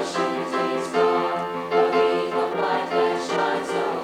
Shooting star, a beam of light that shines so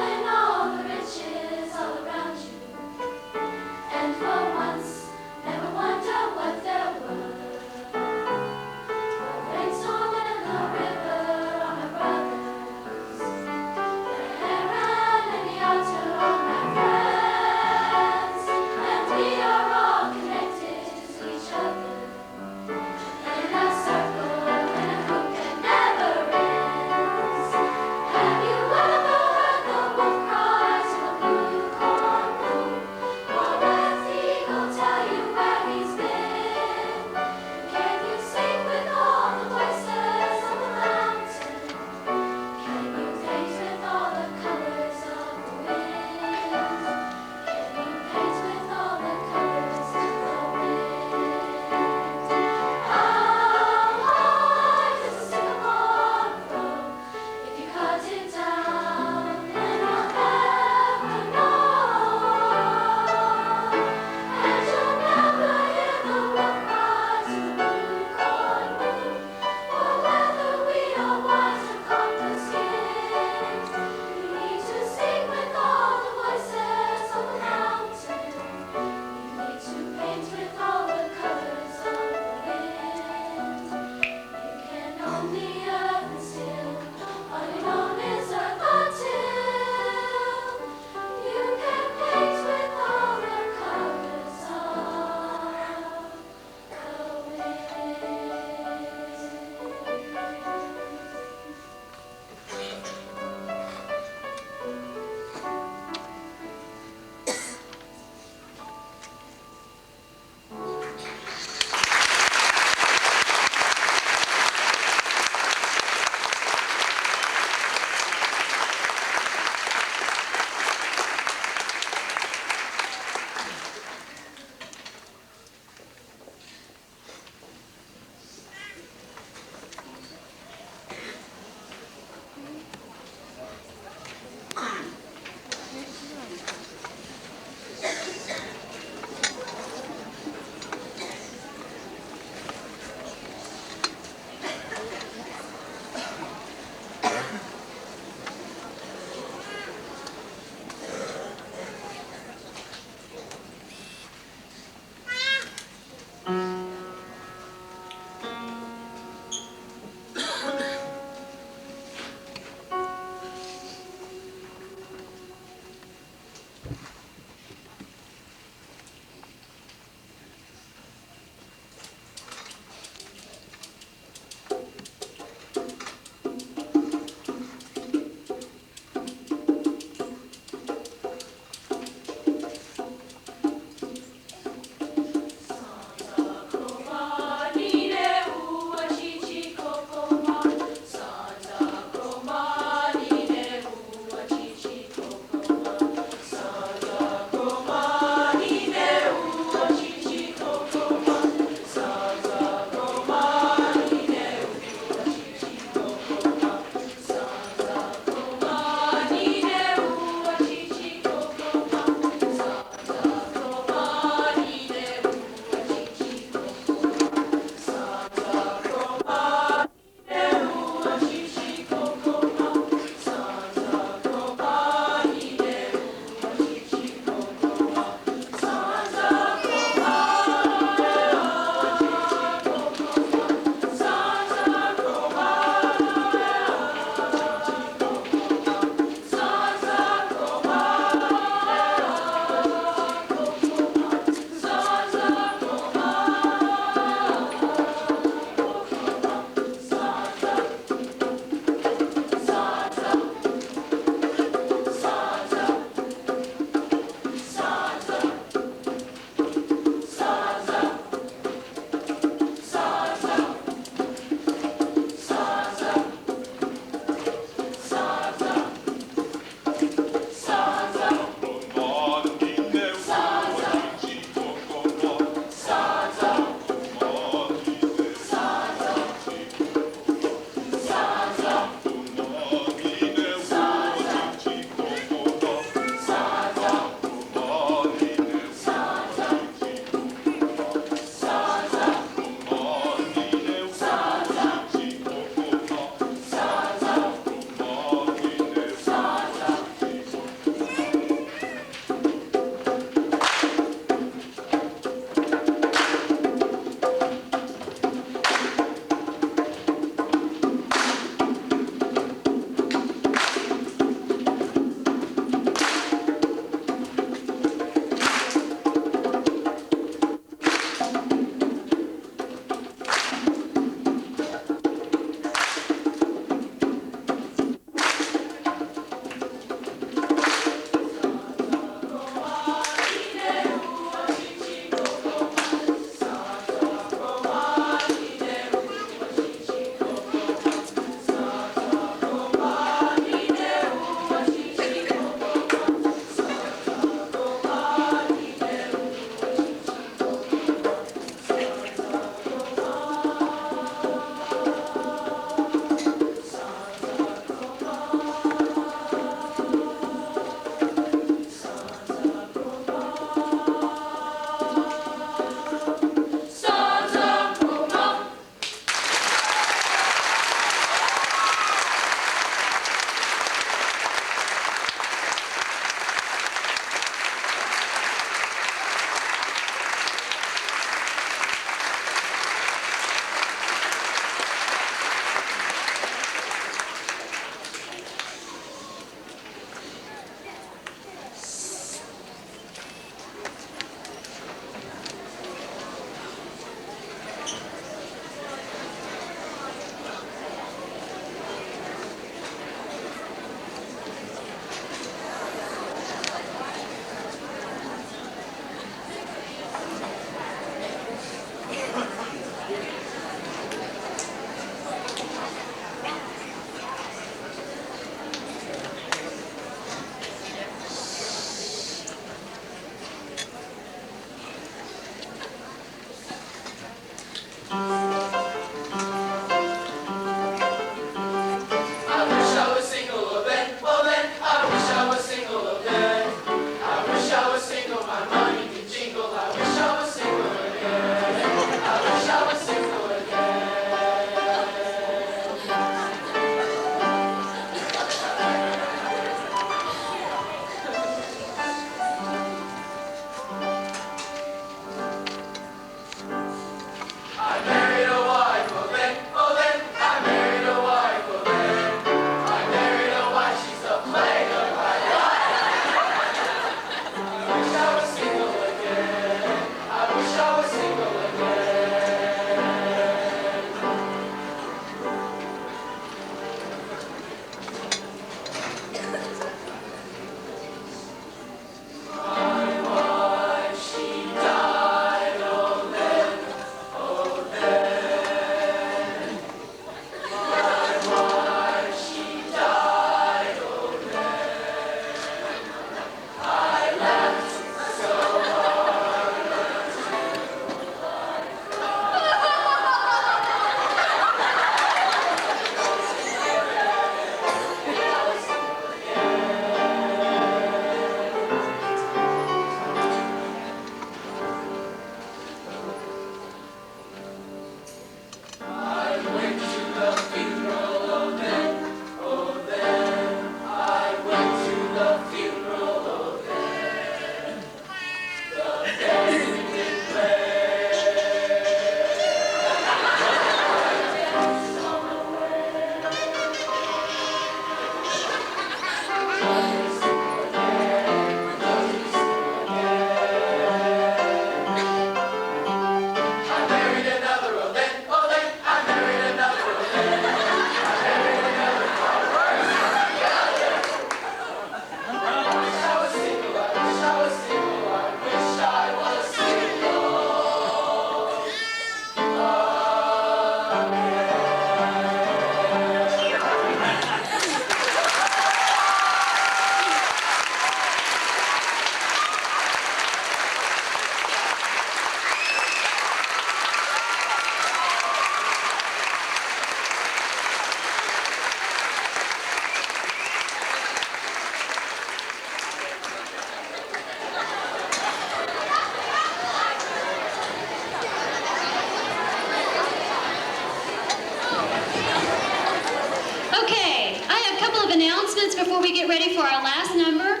announcements before we get ready for our last number.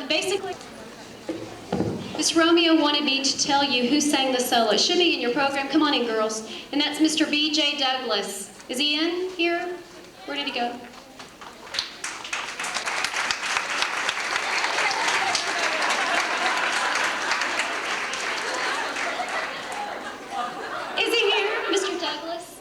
Basically, Miss Romeo wanted me to tell you who sang the solo. It should be in your program. Come on in, girls. And that's Mr. B.J. Douglas. Is he in here? Where did he go? Is he here, Mr. Douglas?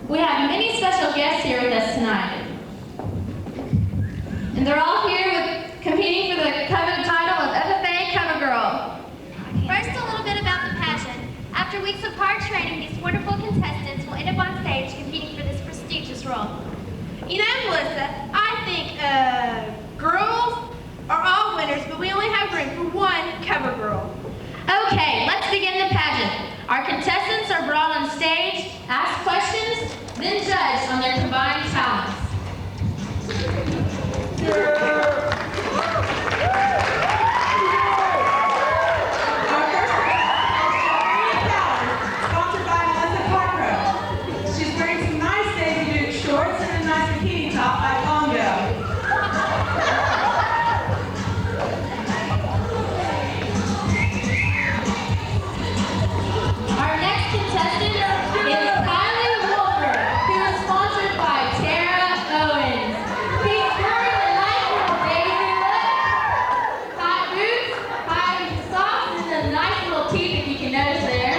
We have many special guests here with us tonight. And they're all here competing for the coveted title of FFA Cover Girl. First, a little bit about the pageant. After weeks of hard training, these wonderful contestants will end up on stage competing for this prestigious role. You know, Melissa, I think girls are all winners, but we only have room for one cover girl. Okay, let's begin the pageant. Our contestants are brought on stage, ask questions, then judged on their combined talents. Sponsored by Melissa Parker. She's wearing some nice Daisy Duke shorts and a nice bikini top by Congo. Our next contestant is Kylie Wolfer, who is sponsored by Tara Owens. She's wearing a nice little Daisy look, high boots, high socks, and a nice little teeth if you can notice there.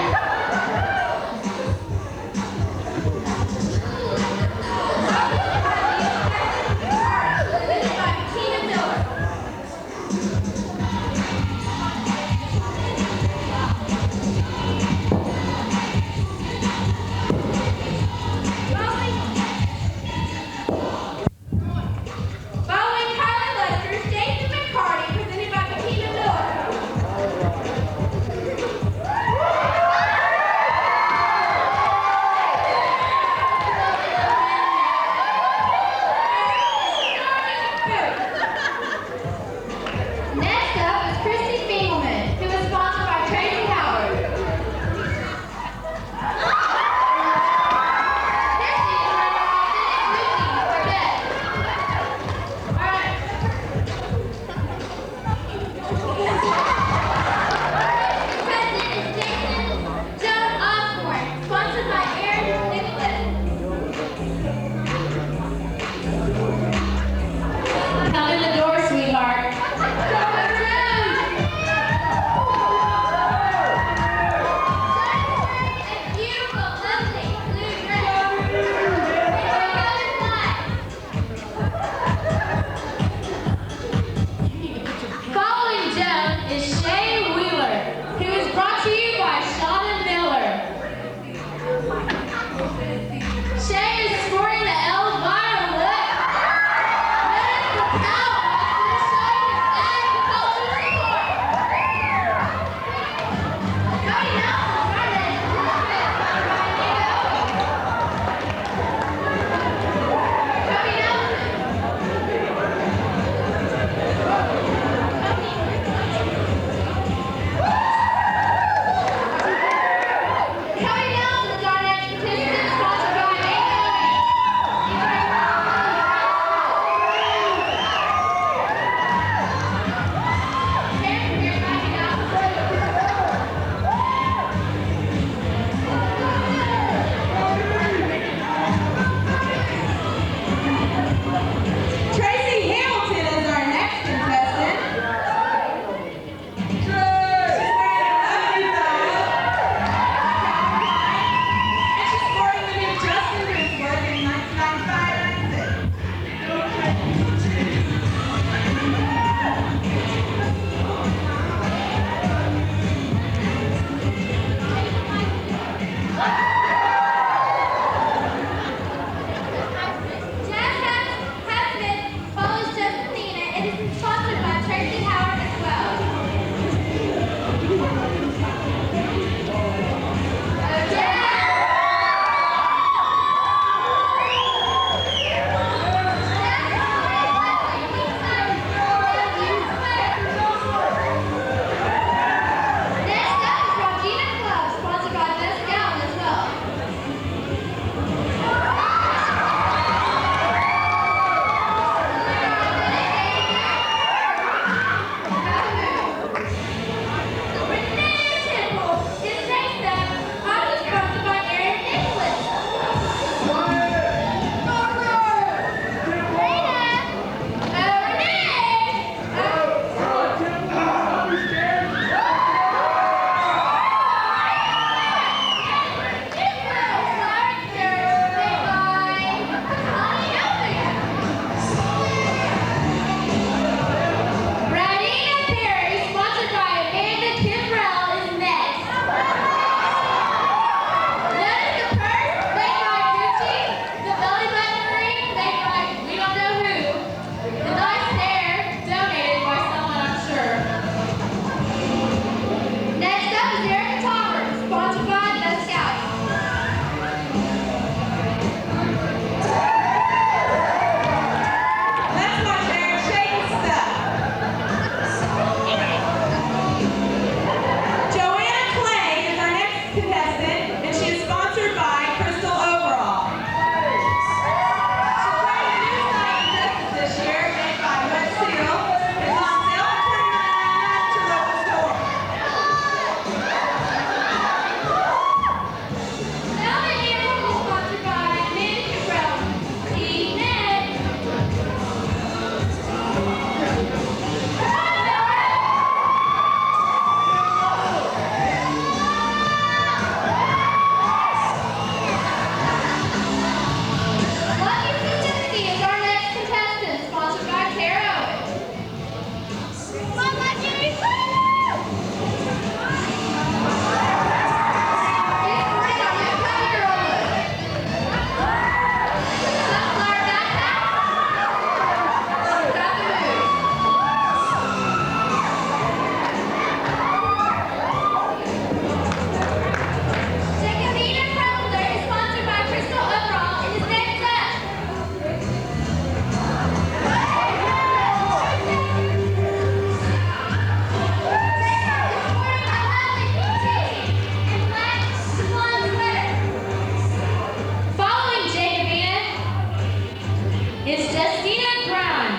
is Justina Brown,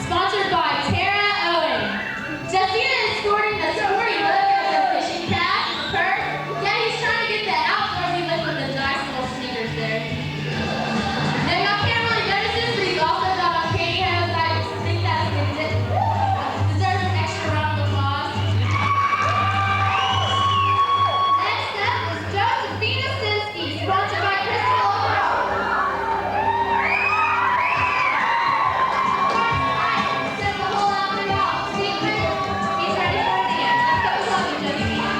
sponsored by Tara Owen. Justina is sporting the sporty look of the fishing cap, purse. Yeah, he's trying to get that outdoorsy look with the nice little sneakers there. Now y'all can't really notice this, but he's also got on pantyhose. I think that deserves an extra round of applause. Next up is Josephina Sinsky, sponsored by Crystal Overall. Set the whole outfit off. Secret, he's ready for a dance. Let's go, Josephina.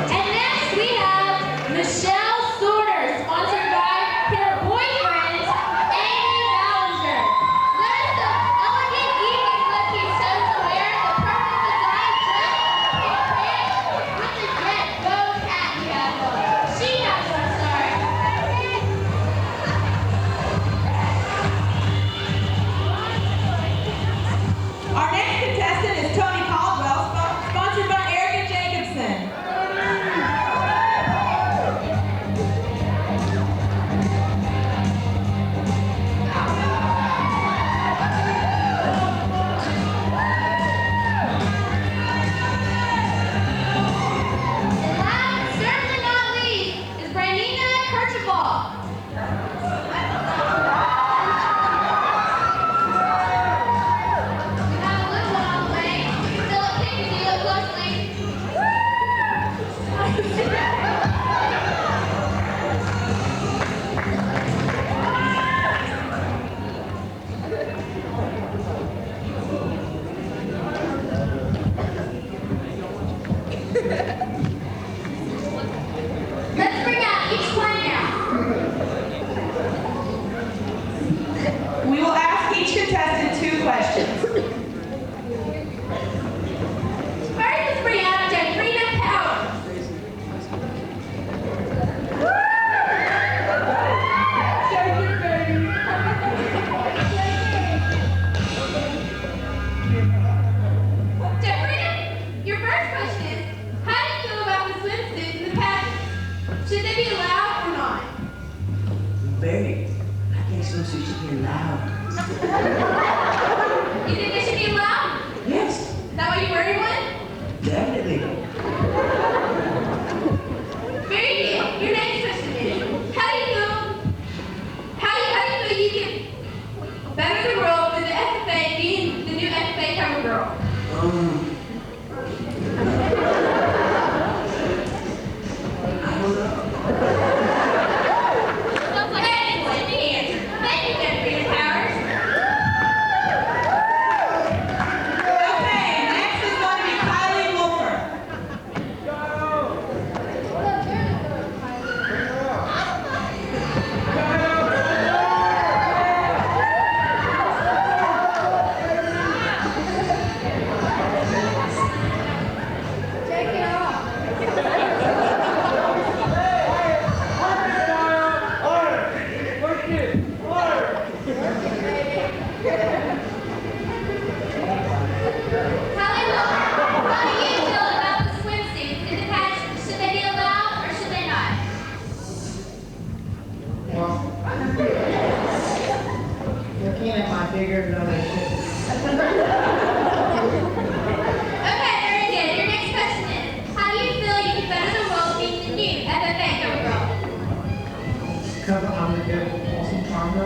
And next we have Michelle Sorter, sponsored by her boyfriend, Amy Ballinger. Notice the elegant evening look he's chosen to wear, the perfect design dress, pink pants, with the jet bow hat he has on. She has one, sorry. Our next contestant is Tony Caldwell, sponsored by Erica Jacobson. And last, certainly not least, is Brandina Kercheval. We have a little one on the way. Still a pick if you look closely. Let's bring out each one now. We will ask each contestant 2 questions. First is Brianna Jeffrina Power. Jeffrina, your first question is, how do you feel about the swimsuits in the pageant? Should they be allowed or not? Very. I think swimsuits should be loud. You think they should be allowed? Yes, Is that why you're wearing one? definitely. Very good. Your next question is, how do you feel you can better the world with the FFA being the new FFA cover girl? I don't know. Excellent answer. Thank you, Jeffrey Powers. Okay, next is going to be Kylie Wolfer. Take it off. How do you feel about the swimsuits in the pageant? Should they be allowed or should they not? Looking at my bigger brother. Okay, very good. Your next question is, how do you feel you can better the world being the new FFA cover girl? Cover on the good, awesome combo.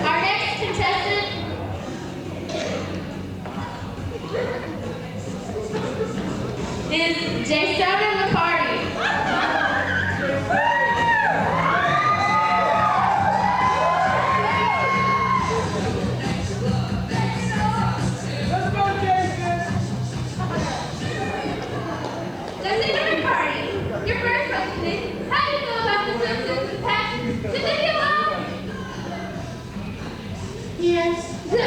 Our next contestant Is Jason McCarty. Justin McCarty. Your first question is, how do you feel about the swimsuits in the pageant? Should they be allowed? Yes. You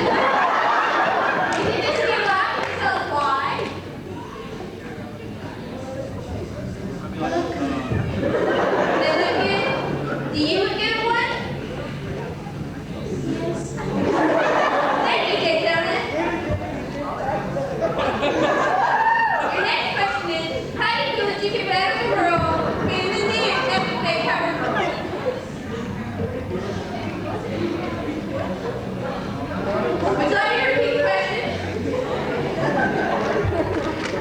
think they should be allowed? Can you tell us why? you can better the world being the new FFA cover girl? Would you like me to repeat the question?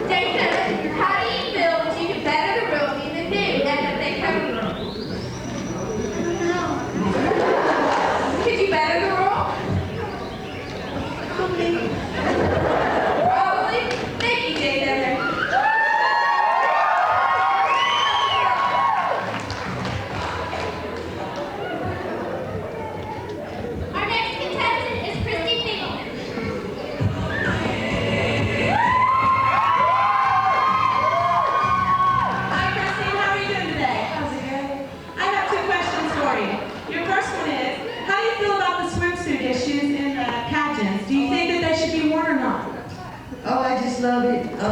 Jason, how do you feel that you can better the world being the new FFA cover girl? Could you better the world? Probably. Thank you, Jason. Our next contestant is Christy Finkelman. Hi, Christine. How are you doing today? How's it going? I have two questions for you. Your first one is, how do you feel about the swimsuit issues in the pageants? Do you think that they should be worn or not? Oh, I just love it. I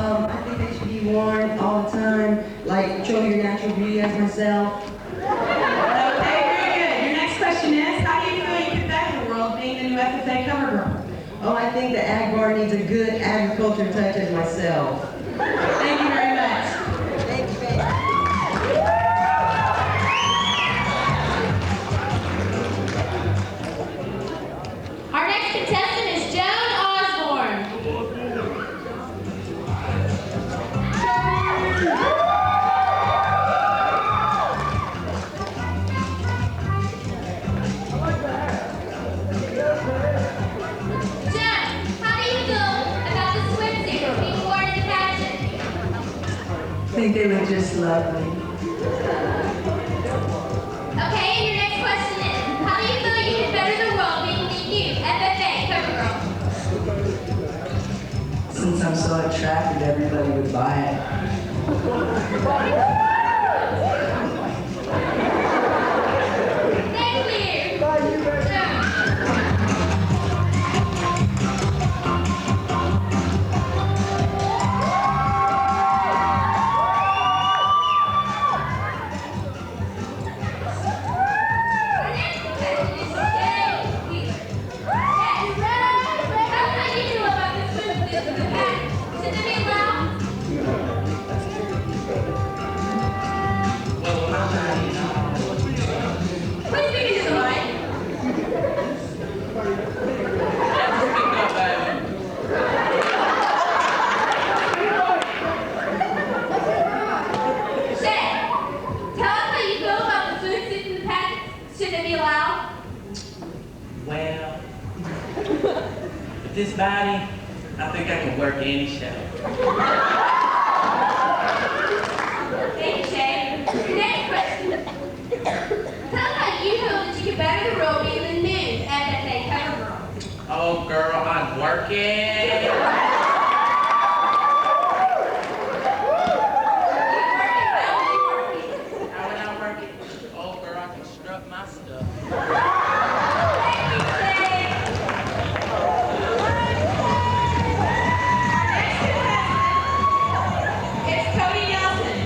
think they should be worn all the time. Like, show your natural beauty as myself. Okay, very good. Your next question is, how do you feel you can better the world being the new FFA cover girl? Oh, I think the ag bar needs a good agriculture touch as myself. Thank you very much. Thank you, babe. Our next contestant is Joan Osborne. Joan, how do you feel about the swimsuit being worn in the pageant? I think they look just lovely. Okay, and your next question is, how do you feel you can better the world being the new FFA cover girl? Since I'm so attractive, everybody would buy it. Thank you. Joan. Our next contestant is Catie Wheeler. Catie, how do you feel about the swimsuits in the pageant? Should they be allowed? Please speak into the mic. Shay, tell us how you feel about the swimsuits in the pageant. Should they be allowed? Well, with this body, I think I can work any show. Thank you, Shay. Your next question. Tell us how you feel that you can better the world being the new FFA cover girl. Oh, girl, I'm working. How would I work it? Oh, girl, I can strut my stuff. It's Cody Nelson.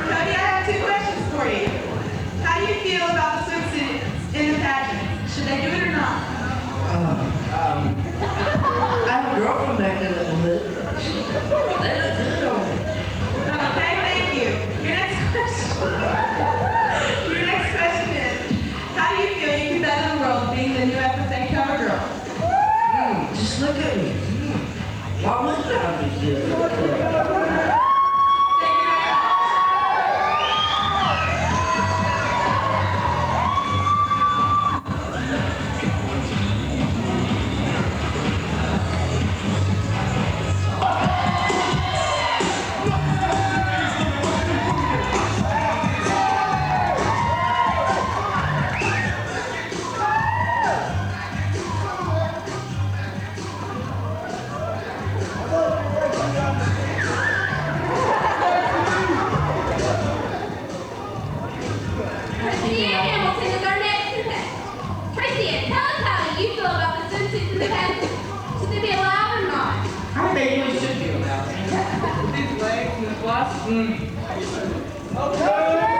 Cody, I have two questions for you. How do you feel about the swimsuits in the pageant? Should they do it or not? I have a girlfriend back there that will live. Let us do it. Okay, thank you. Your next question. Your next question is, how do you feel you can better the world being the new FFA cover girl? Just look at me. Why would I be here? Thank you very much. These legs and the plus. Okay.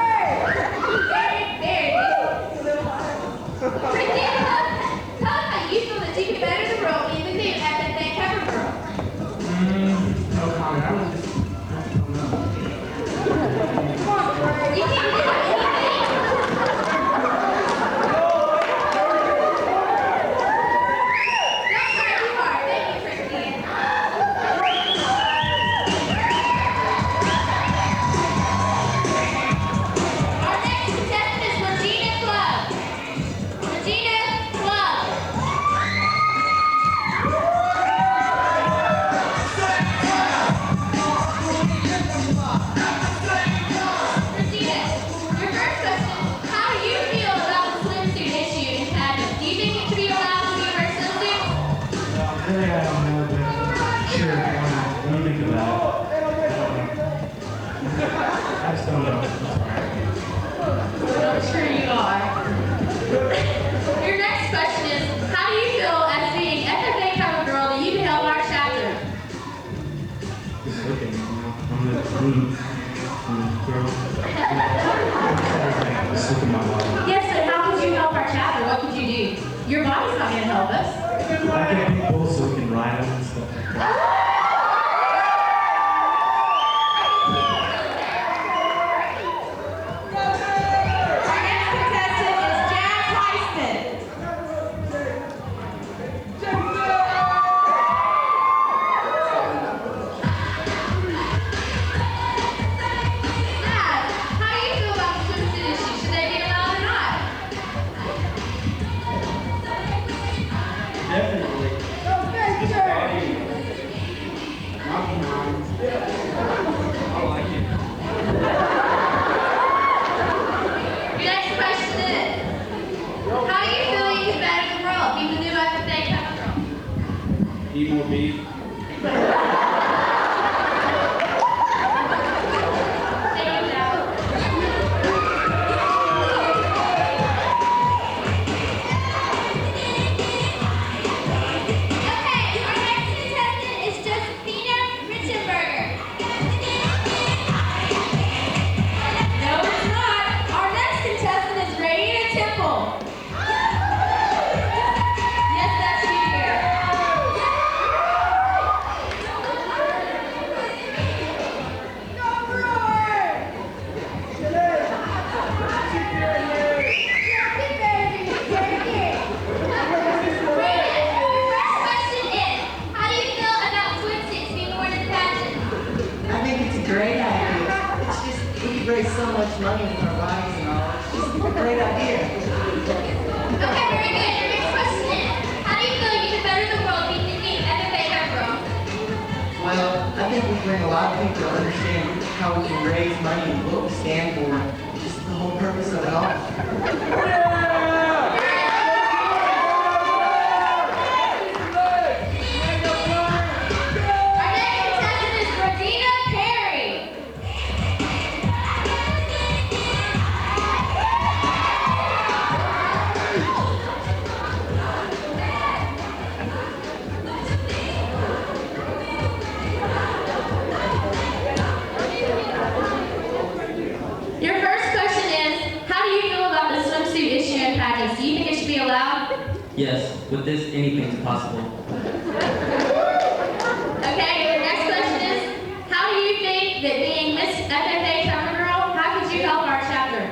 still know. I'm sure you are. Your next question is, how do you feel as being FFA cover girl that you can help our chapter? Just looking, you know, I'm the girl. Just look at my body. Yes, but how could you help our chapter? What could you do? Your body's not going to help us. I get people so we can ride them and stuff like that. Our next contestant is Jazz Heisman. Dad, how do you feel about the swimsuit issue? Should they be allowed or not? Definitely. I like it. Your next question is, how do you feel you can better the world? Be the new FFA cover girl. Eat more beef. Thank you, Dad. Okay, our next contestant is Josephina Rittenberger. No, it's not. Our next contestant is Raina Temple. Yes, that's you here. First question is, how do you feel about swimsuits being worn in pageants? I think it's a great idea. It's just, we could raise so much money with our bodies and all. It's just a great idea. Okay, very good. Your next question is, how do you feel you can better the world being the new FFA cover girl? Well, I think we bring a lot of people to understand how we can raise money and what we stand for. Just the whole purpose of it all. Our next contestant is Rodina Perry. Your first question is, how do you feel about the swimsuit issue in pageants? Do you think it should be allowed? Yes, with this, anything's possible. Okay, your next question is, how do you think that being Miss FFA cover girl, how could you help our chapter?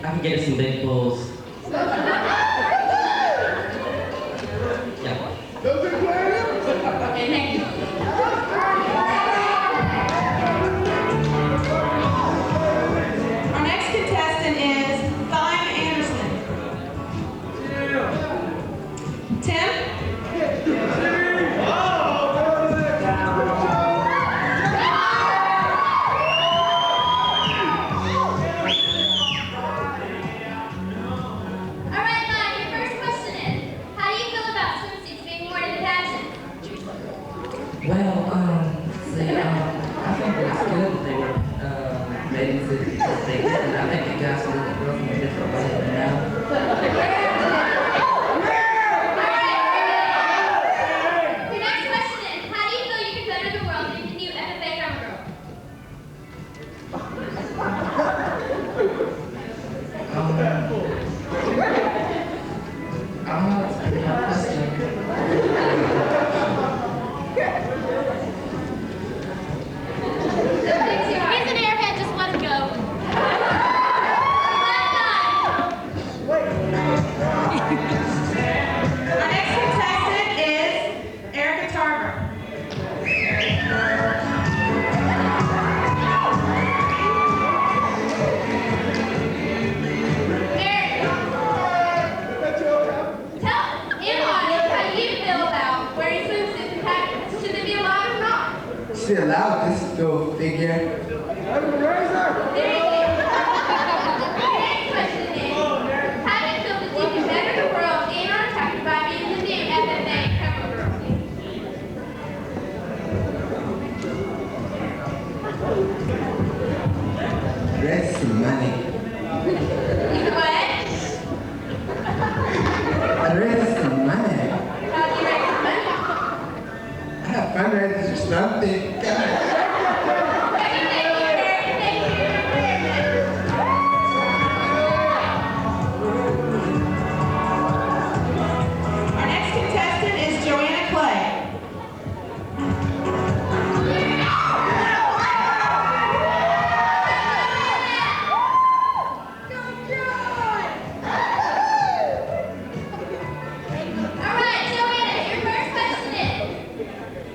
I can get us some big bulls. Yeah. Okay, thank you. Our next contestant is Thyme Anderson. Tim? All right, Mom, your first question is, how do you feel about swimsuits being worn in the pageant? Well, I think it's good that they were made into they did, and I think it got some little girls in a different way than now. Your next question is, how do you feel you can better the world being the new FFA cover girl? I don't know, it's a pretty hard question. He's an airhead, just let him go. Last time. raise some money. What? I raise some money. How do you raise the money? I have fundraisers or something. Our next contestant is Joanna Clay. All right, Joanna, your first question is,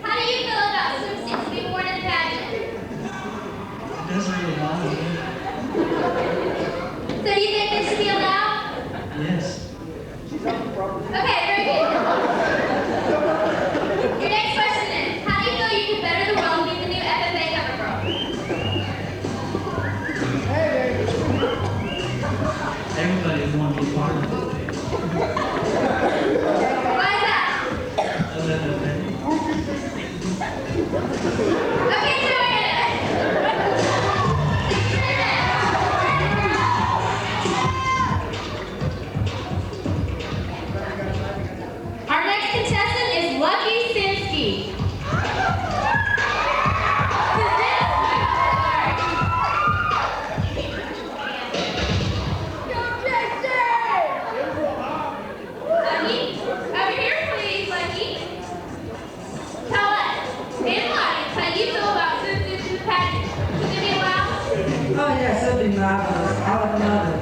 how do you feel about swimsuits being worn in the pageant? Doesn't really bother me. So do you think they should be allowed? Yes. Okay, very good. Your next question is, how do you feel you can better the world and be the new FFA cover girl? Everybody is wanting to be part of it. Why is that? Okay, Joanna. Our next contestant is Lucky Sinsky. Lucky, over here, please, Lucky. Tell us, in the audience, how you feel about swimsuits in the pageant. Should they be allowed? Oh yes, it'd be marvelous. I would love it.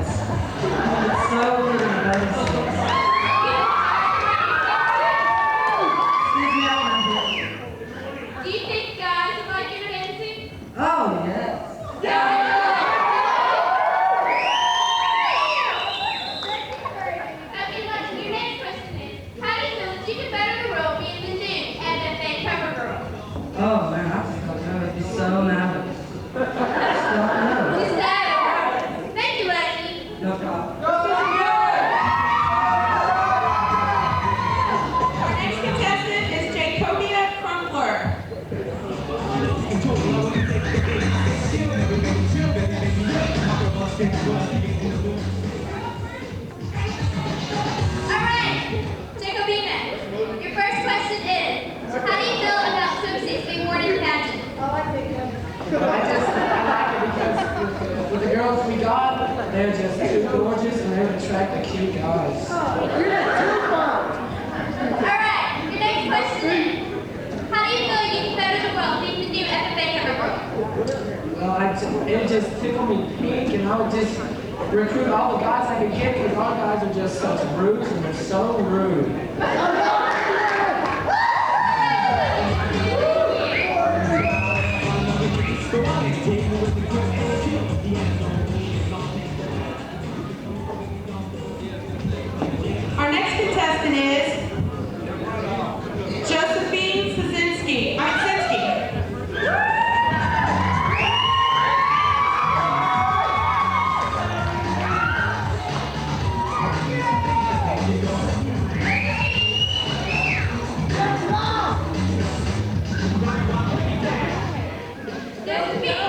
It's so good and amazing. Excuse me, I'm not here. Do you think guys would like you to dance to? Oh yes. Okay, Lucky, your next question is, how do you feel that you can better the world being the new FFA cover girl? Oh man, I just don't know. It'd be so marvelous. I just don't know. Just that. Thank you, Lucky. No problem. Our next contestant is Jacobia Crumpler. Alright, Jacobina, your first question is, how do you feel about swimsuits being worn in the pageant? I like it because with the girls we got, they're just too gorgeous and they attract the cute guys. Alright, your next question is, how do you feel you can better the world being the new FFA cover girl? Well, it just tickled me pink and I would just recruit all the guys I could get because our guys are just such brutes and they're so rude. Our next contestant is Josephine Szynski. Josephine,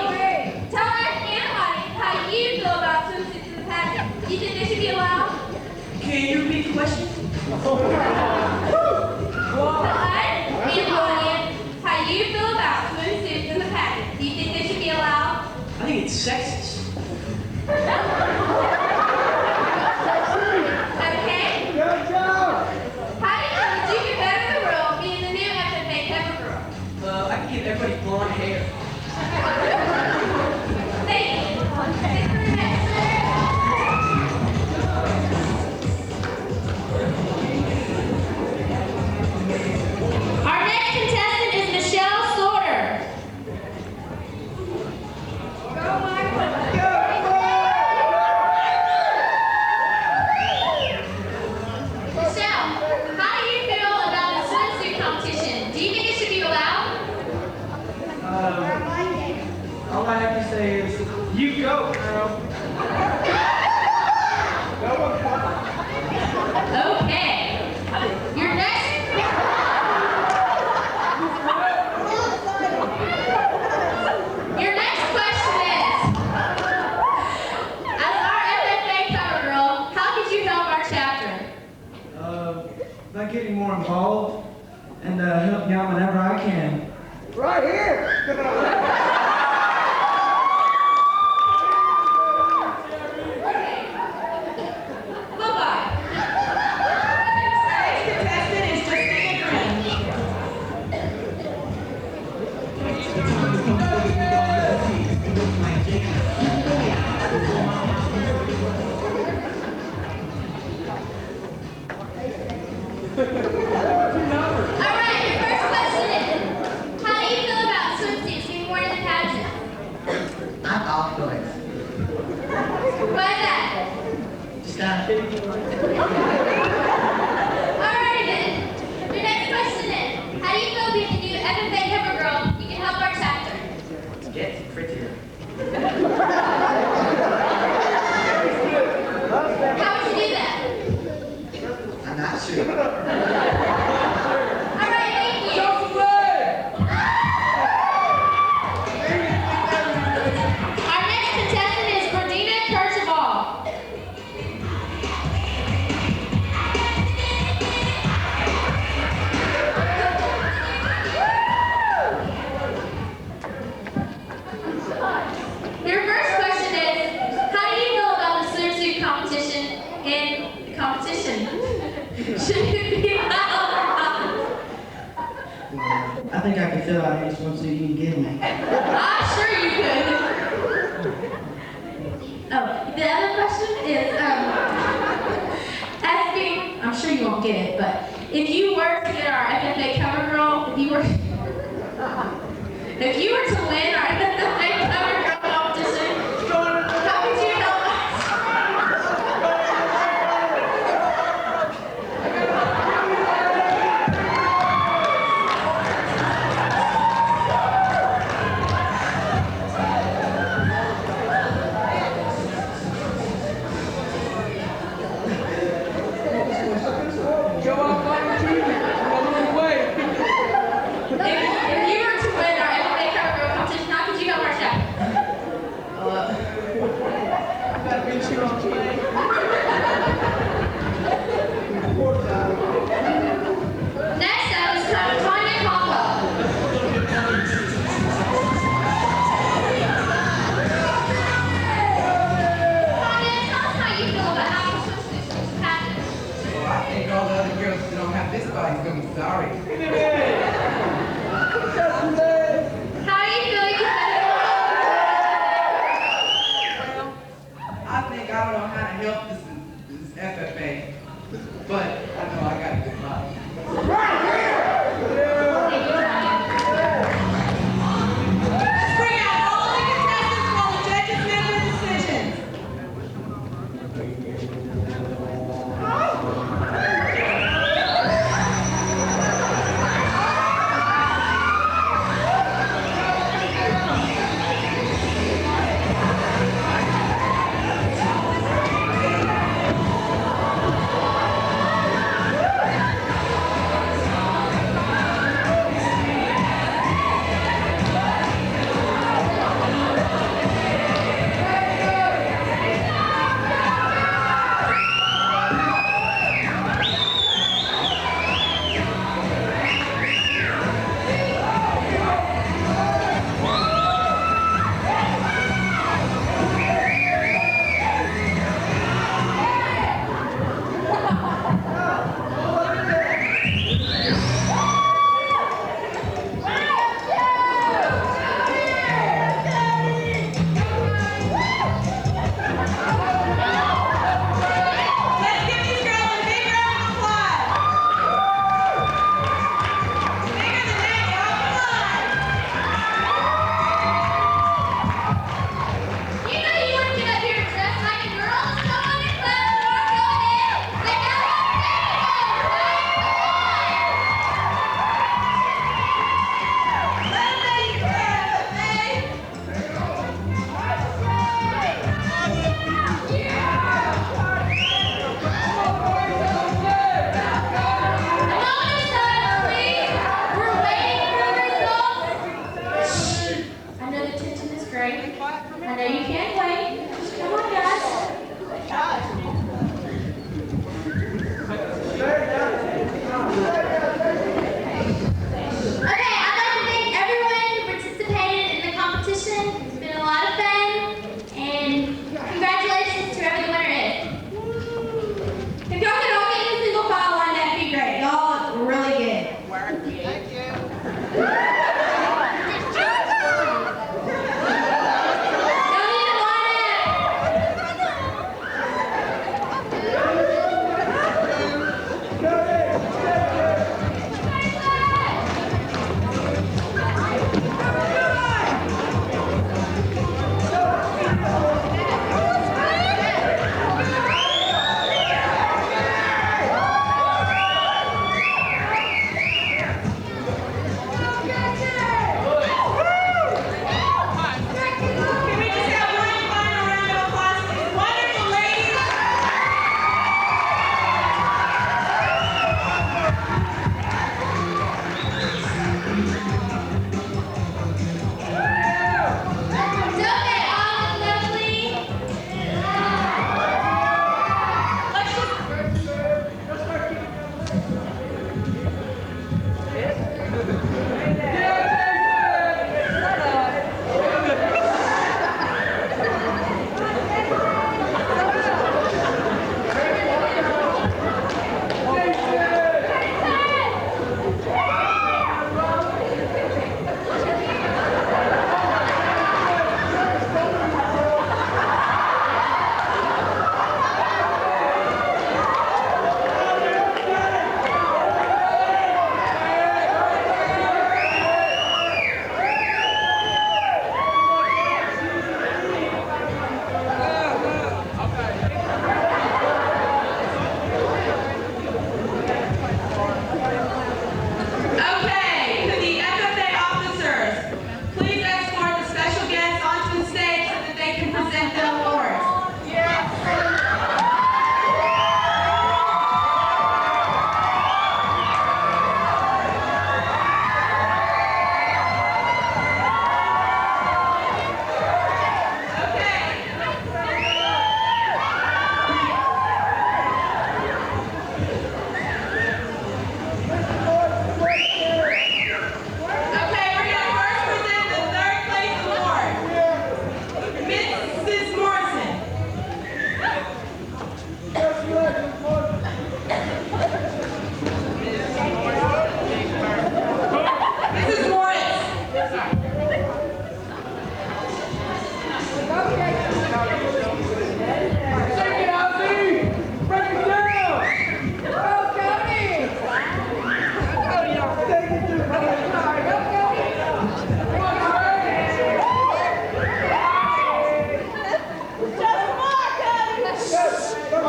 tell us and the audience how you feel about swimsuits in the pageant. Do you think they should be allowed? Can you repeat the question? Tell us and the audience how you feel about swimsuits in the pageant. Do you think they should be allowed? I think it's sexist. Okay. How do you feel that you can better the world being the new FFA cover girl? I can give everybody blonde hair. Thank you. Thank you very much. Our next contestant is Michelle Sorter. Michelle, how do you feel about the swimsuit competition? Do you think it should be allowed? All I have to say is, you go, girl. Okay. Your next question is, getting more involved and help me out whenever I can. Right here. Alrighty then. Your next question is, how do you feel being the new FFA cover girl? You can help our chapter. It gets prettier. How would you do that? I'm not sure. Alright, thank you. Our next contestant is Berdina Kercheval. Your first question is, how do you feel about the swimsuit competition and the competition? Should it be loud or not? I think I can fill out any swimsuit you can give me. I'm sure you could. Oh, the other question is, asking, I'm sure you won't get it, but if you were to get our FFA cover girl, if you were to win our FFA cover girl competition, how could you help us? Go out like a tree. Go away. If you were to win our FFA cover girl competition, how could you help our chapter? Gotta be sure I'm playing. Next up is Tanya Combo. Tanya, tell us how you feel about how swimsuits happen. Well, I think all the other girls that don't have this body's gonna be sorry. How do you feel you can Well, I think I don't know how to help this FFA, but I know I got a good body. Let's bring out all the contestants while the judges make their decisions.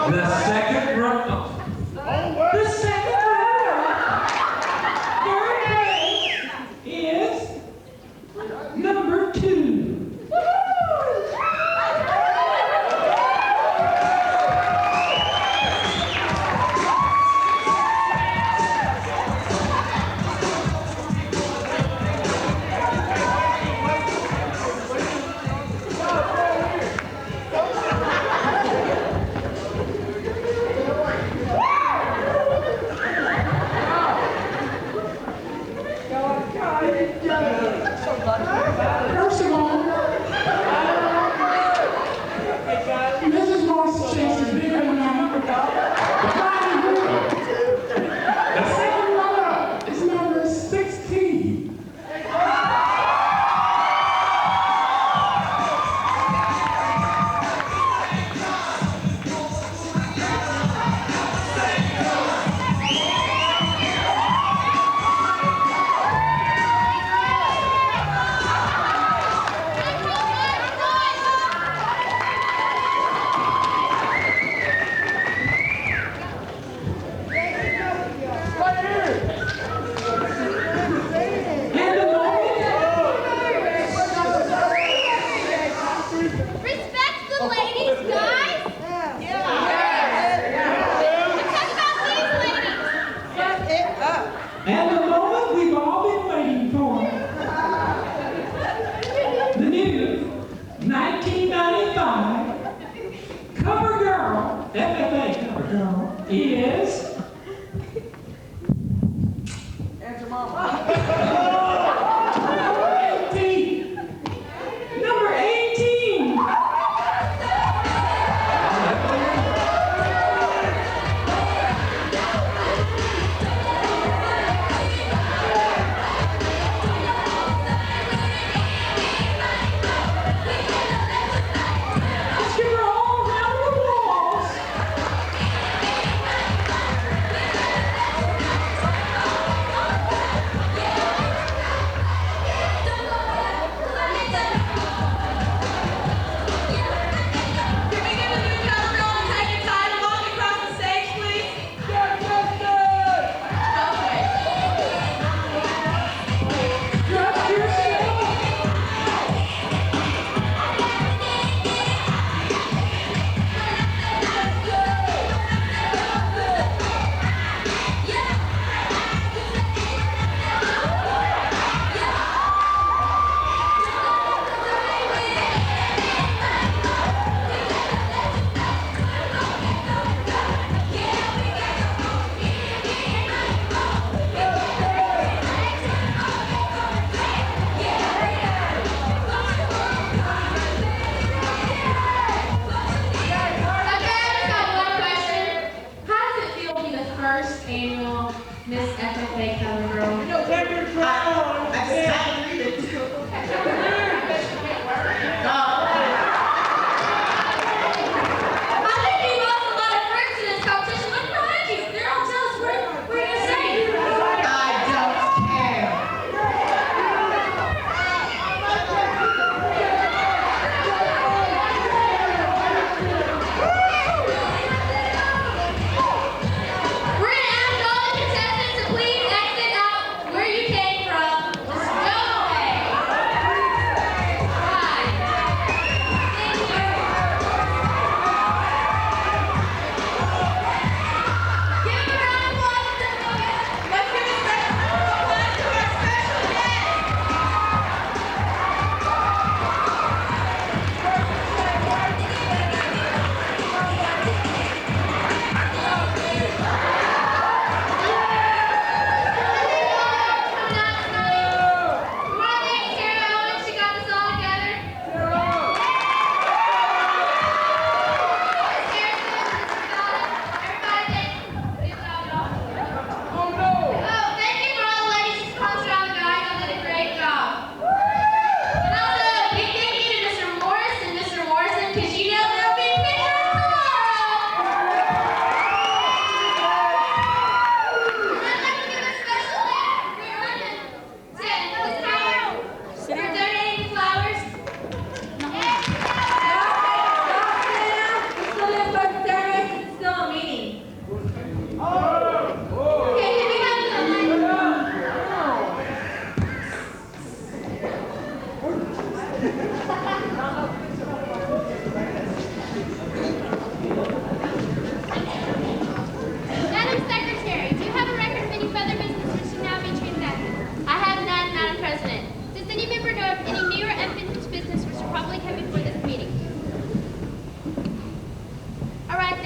The second runner. The second runner. Third place is number 2. First of all, Mrs. Morris's chest is bigger than mine. The second runner is number 16.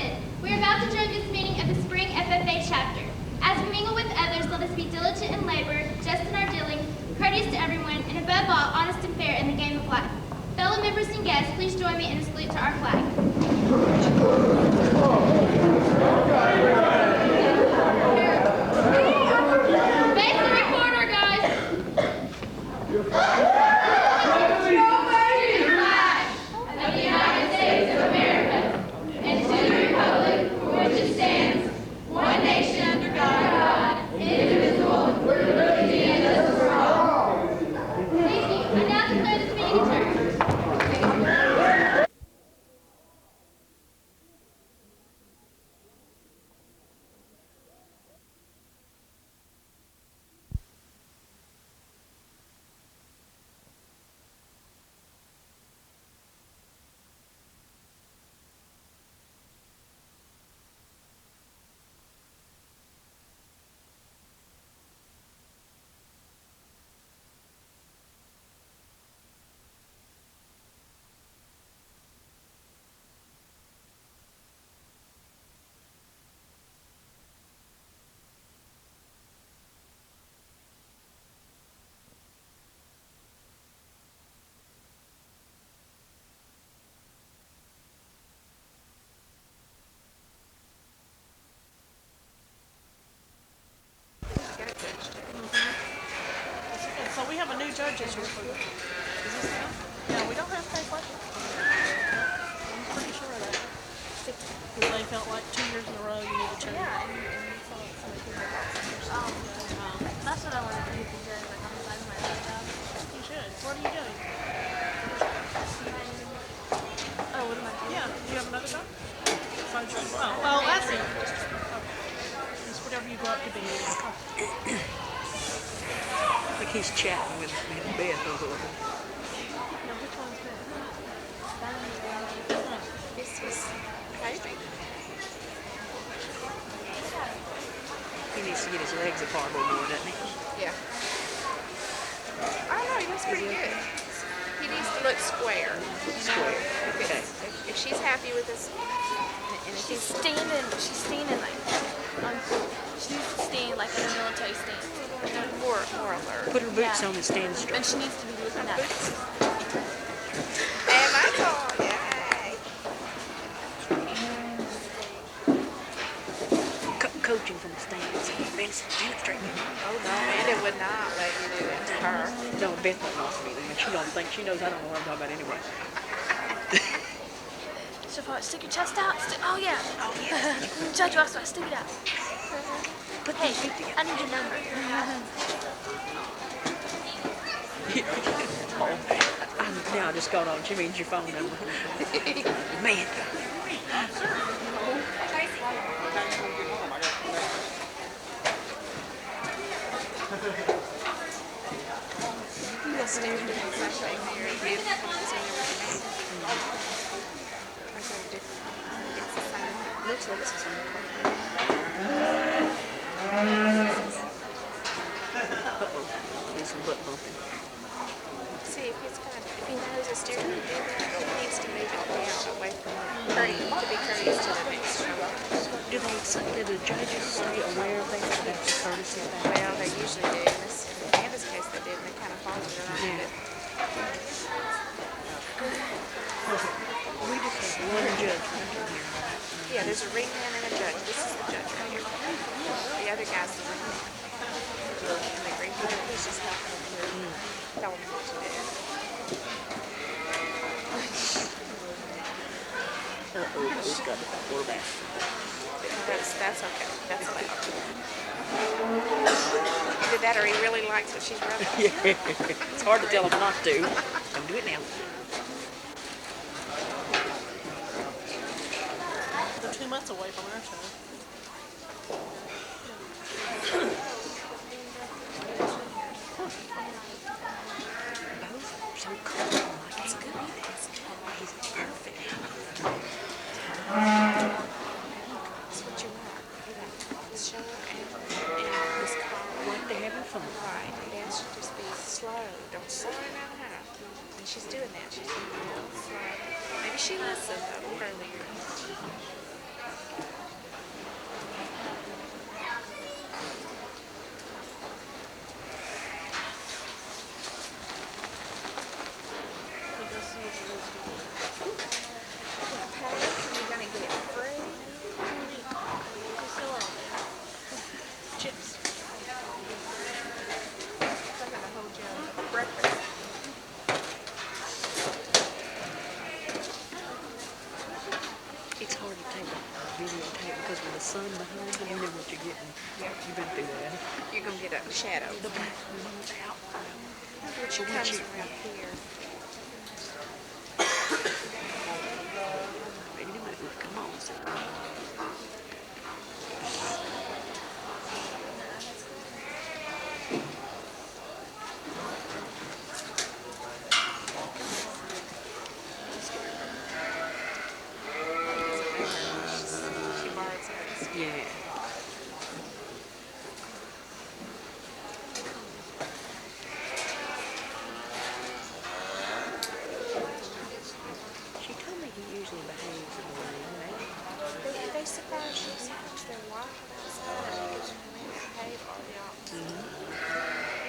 appointed. We are about to join this meeting of the Spring FFA chapter. As we mingle with others, let us be diligent in labor, just in our dealings, courteous to everyone, and above all, honest and fair in the game of life. Fellow members and guests, please join me in a salute to our flag. Face the recorder, guys. Of the United States of America, and to the republic for which it stands, one nation under God, indivisible, with liberty and justice for all. Thank you. I now declare this meeting adjourned. So we have a new judge this year. Is this him? Yeah, we don't have to pay questions. I'm pretty sure of that. Because they felt like 2 years in a row you need to change. Yeah, that's what I wanted to do today, like on the side of my other job. You should. What are you doing? Oh, what am I doing? Yeah, you have another job? Oh, that's it. Okay. It's whatever you grow up to be. I think he's chatting with me and Beth over there. No, which one's this? This was Catie. He needs to get his legs apart a little more, doesn't he? Yeah. I don't know, he looks pretty good. He needs to look square. Square. Okay. If she's happy with this, and if she's standing like, she needs to stand like in a military stance. More alert. Put her boots on and stand straight. And she needs to be looking at us. And my call, yay! Coaching from the stands. Ben, stand straight. Oh no, Amanda would not let you do that to her. No, Beth won't want me to. She don't think, she knows I don't know what I'm talking about anyway. So far, stick your chest out. Oh yeah. Oh yeah. Judge Ross, stick it out. Hey, I need your number. Oh, now I just got on. She means your phone number. Man. Looks like it's the same. There's some butt bumping. See, if he knows it's steering to do that, he needs to move it down away from to be courteous to the next show. Do the judges stay aware of things so that's a courtesy thing? Well, they usually do. In Amanda's case, they did, and they kind of followed it around it. We just have one judge right here. Yeah, there's a ring man and a judge. This is the judge right here. The other guy's the ring man. And the ring man, he's just helping him here. Tell him what to do. He's got the quarterback. That's okay. That's allowed. Either that or he really likes what she's rubbing. Yeah, it's hard to tell him not to. Don't do it now. They're 2 months away from our show. Both so cool. It's good. He's perfect. That's what you want. You want this show and this car. Like they're having fun. Right. And then should just be slow. Don't slow her down half. And she's doing that. She's doing it slow. Maybe she listened earlier. It's hard to take a videotape because with the sun behind you, you know what you're getting. You've been through that. You're going to get a shadow. The black one's out. Which But comes once you- around here. Ready to move. Come on, sir. She borrowed somebody's. Yeah. She told me he usually behaves in the rain. They surprise you so much. They're wild outside. I think it's when they behave all the opposite.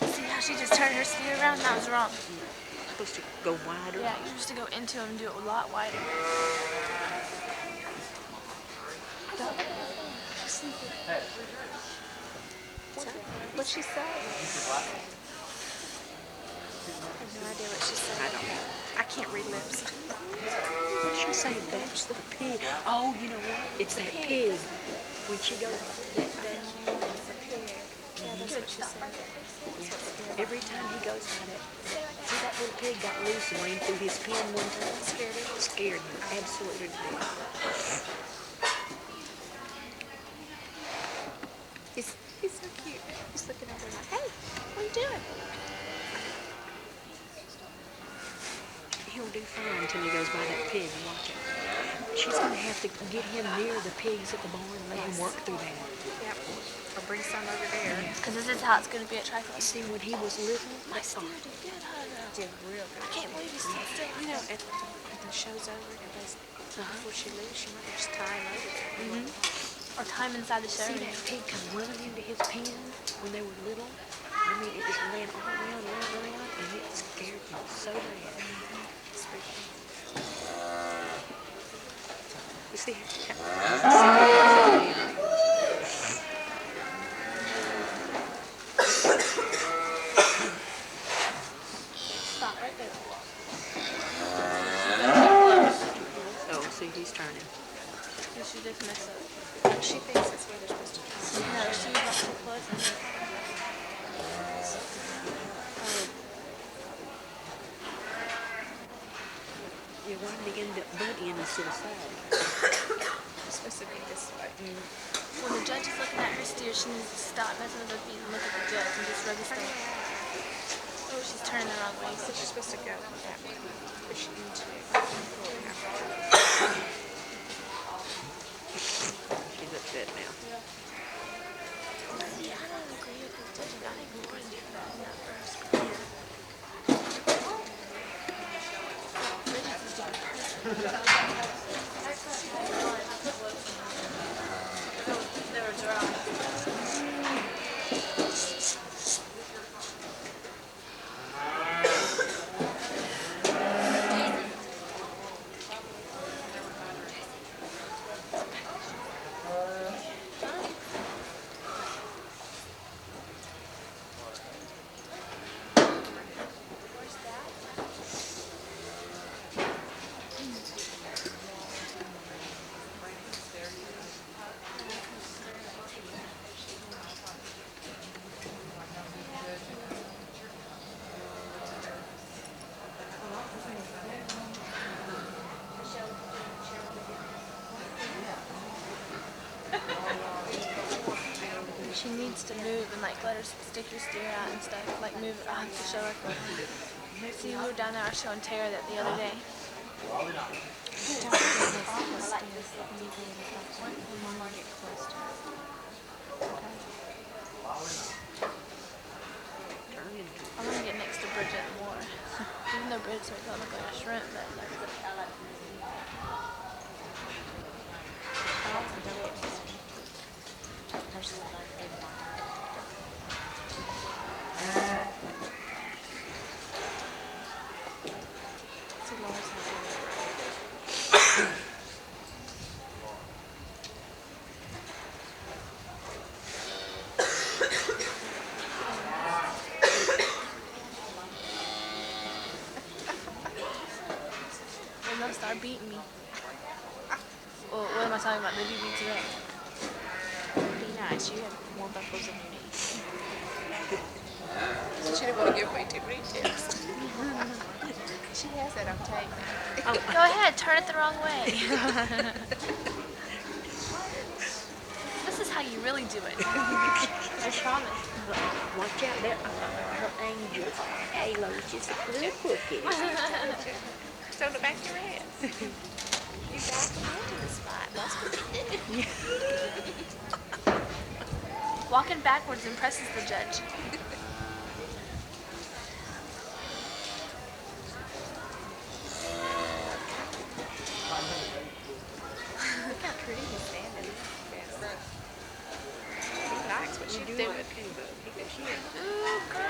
See how she just turned her steer around? That was wrong. Supposed to go wider. Yeah, you're supposed to go into him and do it a lot wider. What'd she say? I have no idea what she said. I don't know. I can't read lips. What did she say? That's the pig. Oh, you know what? It's that pig. When she goes, Yeah, that's what she said. every time he goes by that, see that little pig got loose and ran through his pen one time? Scared him? Scared him. Absolutely did. He's so cute. He's looking over like, hey, what are you doing? He'll do fine until he goes by that pig and watch it. She's going to have to get him near the pigs at the barn and let him work through that. Yep. Or bring some over there. Because this is how it's going to be at Trifle. See, when he was little, My steer did good, huh? Did real good. I can't believe he's still still. You know, if the show's over, everybody's, before she leaves, she might just tie him over there. Or time inside the show. see that pig come running into his pen when they were little? I mean, it just ran all around, and it scared me so bad. You see? Stop right there. Oh, see, he's turning. She just messed up. She thinks that's where they're supposed to turn. No, she got too close. Yeah, why did he end up butt in instead of side? It's supposed to be this way. When the judge is looking at her steer, she needs to stop messing with her feet and look at the judge and just rub his thumb. Oh, she's turning the wrong way. So she's supposed to go that way. Push into it. She's upset now. See, I don't agree with this judge. I think we were doing that in that first. They were dry. She needs to move and like let her stick her steer out and stuff. Like move it. I'll have to show her. See, we were down there. I was showing Tara that the other day. I want to get next to Bridget more. Even though Bridget's don't look like a shrimp, but beating me. Well, what am I talking about? Did you beat today? Be nice. You have more buckles than you need. She didn't want to give me too many tips. She has that on tape. Oh, Go ahead, turn it the wrong way. This is how you really do it. I promise. Watch out, there her angel halo's just a little crooked. It's on the back of your head. You back them into the spot. That's what you did. Walking backwards impresses the judge. Look how pretty he's standing. He likes what she's doing. Ooh, girl.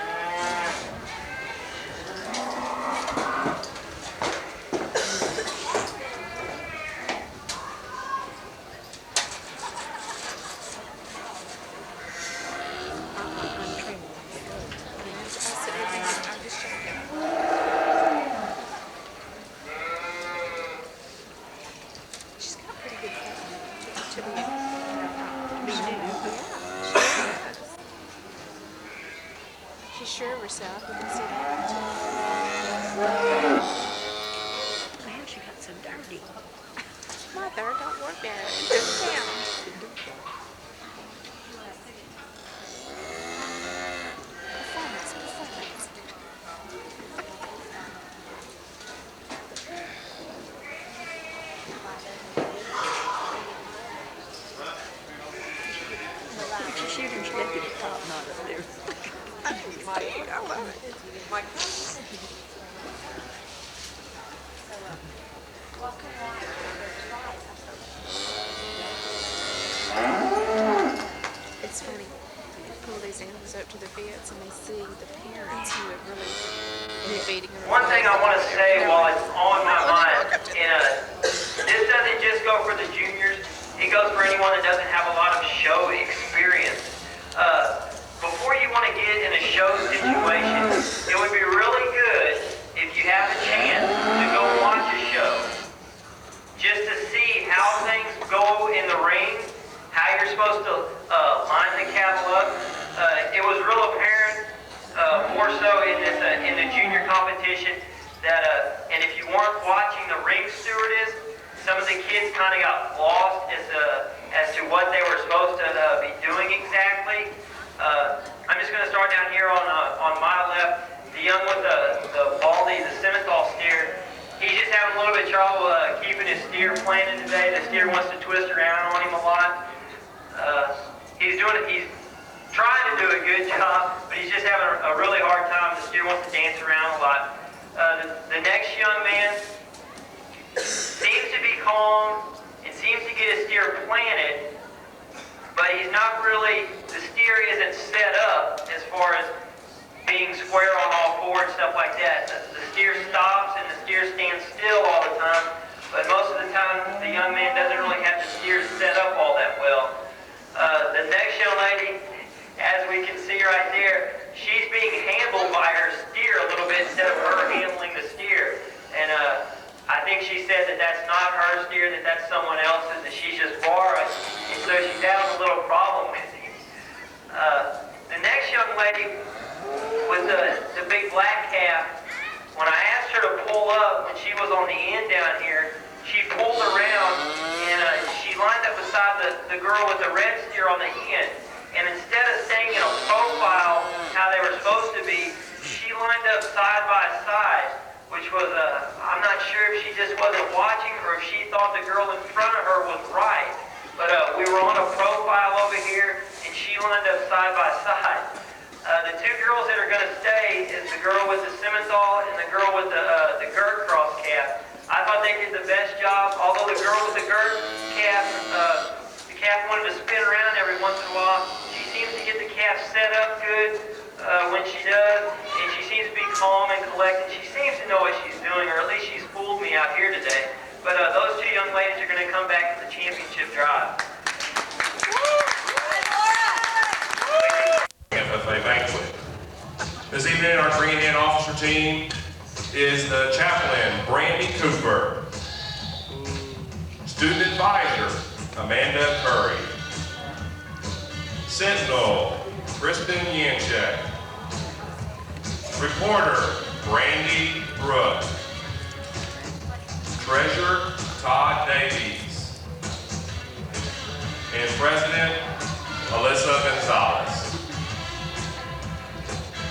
She's got pretty good hair to be new. She's sure of herself. You can see that. Man, she got so dirty. Mother, don't work that. It doesn't count. Performance. She's shooting stuff at the top, not up there. I love it. It's funny. They pull these animals up to the vets and they see the parents who have really been feeding them. One thing I want to say while it's on my mind, this doesn't just go for the juniors, it goes for anyone that doesn't have a lot of show experience. Before you want to get in a show situation, it would be really good if you have a chance to go watch a show, just to see how things go in the ring, how you're supposed to line the cattle up. It was real apparent, more so in the junior competition, that and if you weren't watching the ring stewardess, some of the kids kind of got lost as to what they were supposed to be doing exactly. I'm just going to start down here on my left. The young with the baldy, the Simmenthal steer, he's just having a little bit of trouble keeping his steer planted today. The steer wants to twist around on him a lot. He's trying to do a good job, but he's just having a really hard time. The steer wants to dance around a lot. The next young man seems to be calm and seems to get his steer planted, but he's not really, the steer isn't set up as far as being square on all fours and stuff like that. The steer stops and the steer stands still all the time, but most of the time the young man doesn't really have the steer set up all that well. The next young lady, as we can see right there, she's being handled by her steer a little bit instead of her handling the steer. And I think she said that that's not her steer, that that's someone else's, that she's just borrowing. And so she's having a little problem with it. The next young lady with the big black calf, when I asked her to pull up when she was on the end down here, she pulled around and she lined up beside the girl with the red steer on the end. And instead of staying in a profile how they were supposed to be, she lined up side by side, which was, I'm not sure if she just wasn't watching or if she thought the girl in front of her was right. But we were on a profile over here and she lined up side by side. The two girls that are going to stay is the girl with the Simmenthal and the girl with the Gert cross calf. I thought they did the best job, although the girl with the Gert calf, the calf wanted to spin around every once in a while. She seems to get the calf set up good when she does, and she seems to be calm and collected. She seems to know what she's doing, or at least she's fooled me out here today. But those two young ladies are going to come back to the championship drive. FFA banquet. This evening, our green hand officer team is the chaplain, Brandy Cooper. Student Advisor, Amanda Curry. Sentinel, Kristen Yanchek. Reporter, Brandy Brooke. Treasurer, Todd Davies. And President, Alyssa Gonzalez.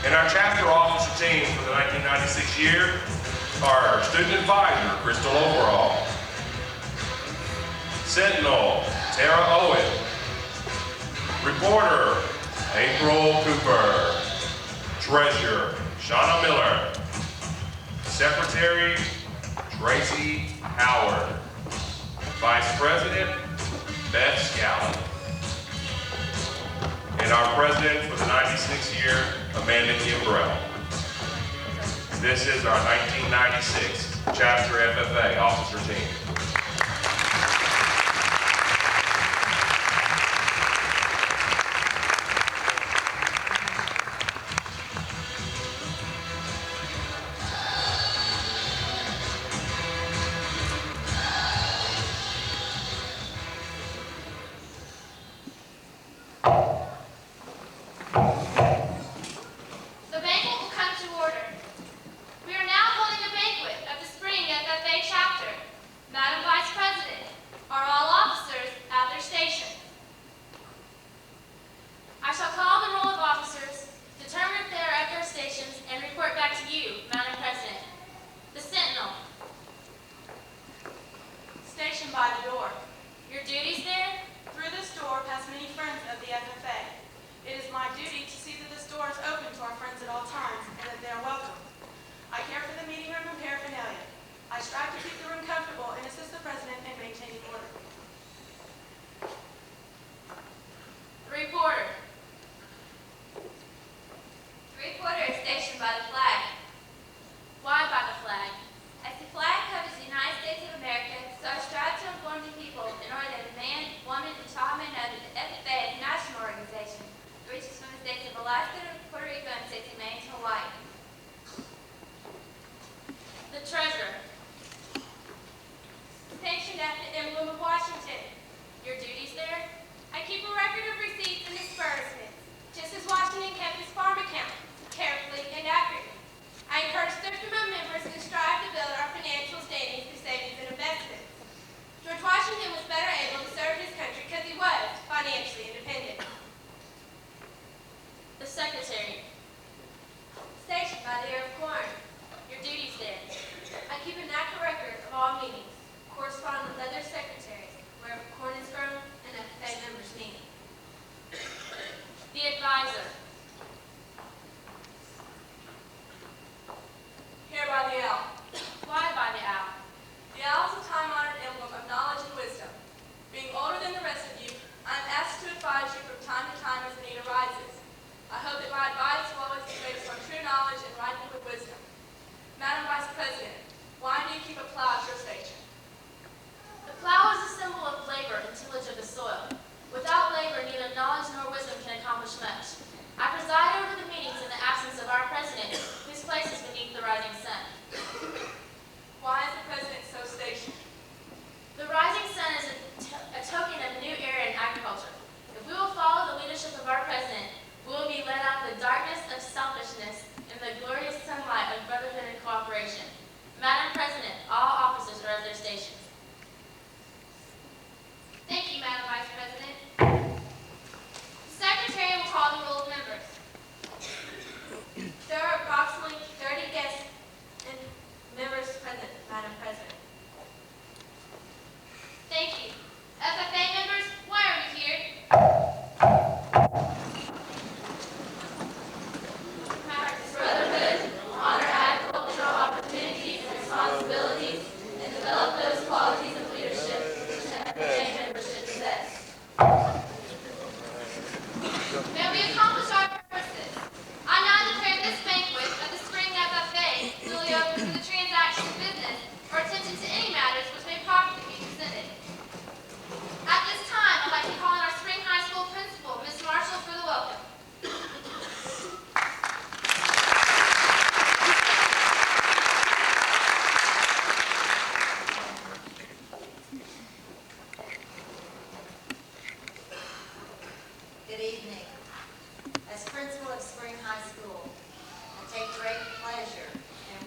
And our chapter officer team for the 1996 year are Student Advisor, Crystal Overall. Sentinel, Tara Owen. Reporter, April Cooper. Treasurer, Shauna Miller. Secretary, Tracy Howard. Vice President, Beth Scallon. And our president for the 96th year, Amanda Kimbrell. This is our 1996 Chapter FFA officer team. The banquet will come to order. We are now holding a banquet of the Spring FFA chapter. Madam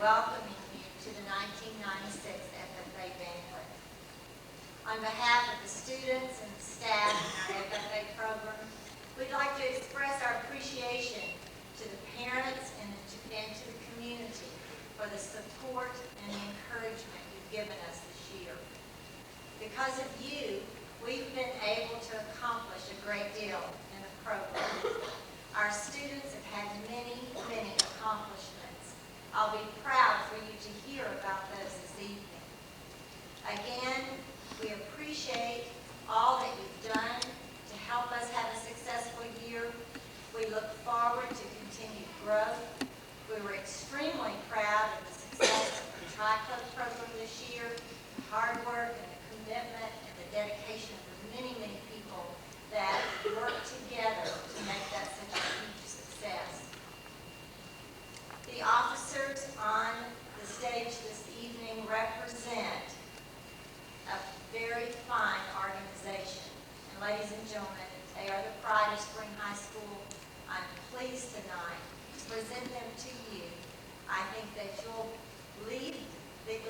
welcoming you to the 1996 FFA banquet. On behalf of the students and the staff in our FFA program, we'd like to express our appreciation to the parents and to the community for the support and the encouragement you've given us this year. Because of you, we've been able to accomplish a great deal in the program. Our students have had many, many accomplishments. I'll be proud for you to hear about those this evening. Again, we appreciate all that you've done to help us have a successful year. We look forward to continued growth. We were extremely proud of the success of the Tri-Club program this year, the hard work and the commitment and the dedication of the many, many people that worked together to make that such a huge success. The officers on the stage this evening represent a very fine organization. And ladies and gentlemen, they are the pride of Spring High School. I'm pleased tonight to present them to you. I think that you'll leave the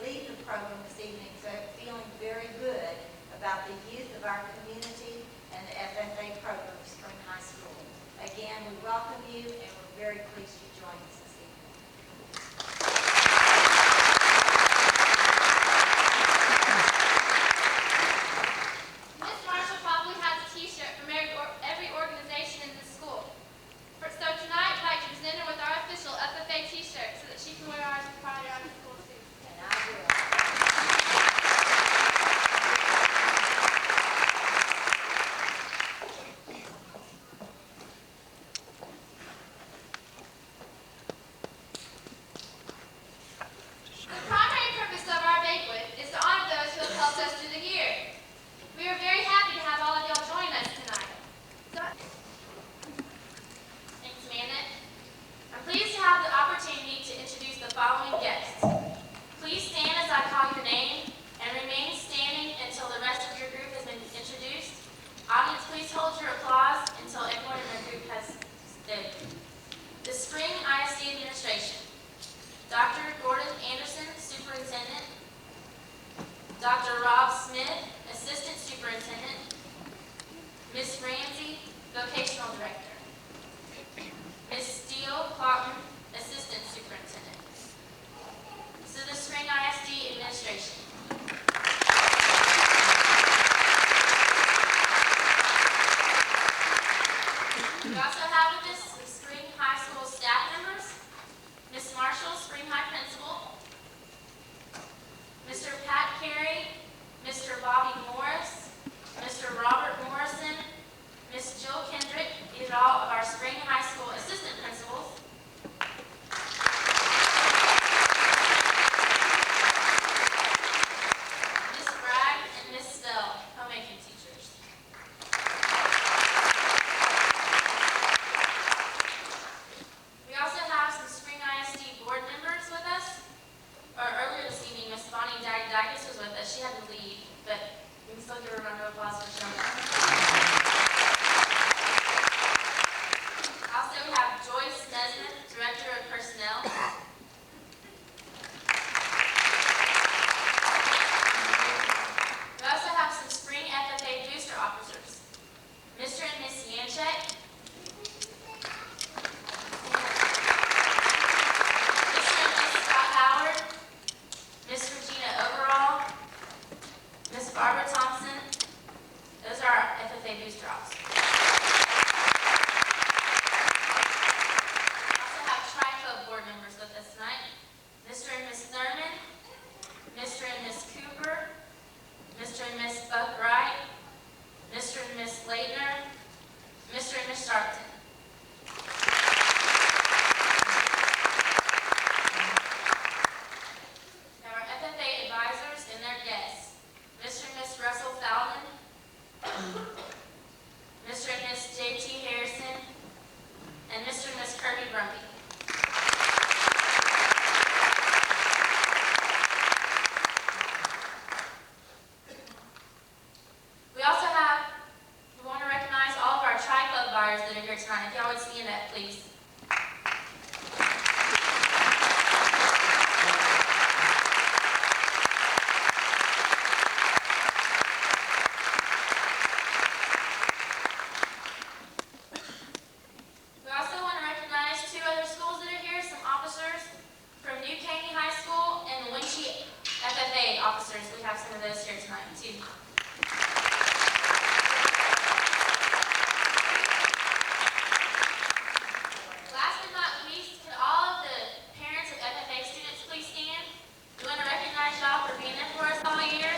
program this evening feeling very good about the youth of our community and the FFA program of Spring High School. Again, we welcome you and we're very pleased you joined us this evening. Miss Marshall probably has a t-shirt from every organization in the school. So tonight, I'd like to present her with our official FFA t-shirt so that she can wear ours with pride. officers. We have some of those here tonight, too. Last but not least, can all of the parents of FFA students please stand? We want to recognize y'all for being there for us all year.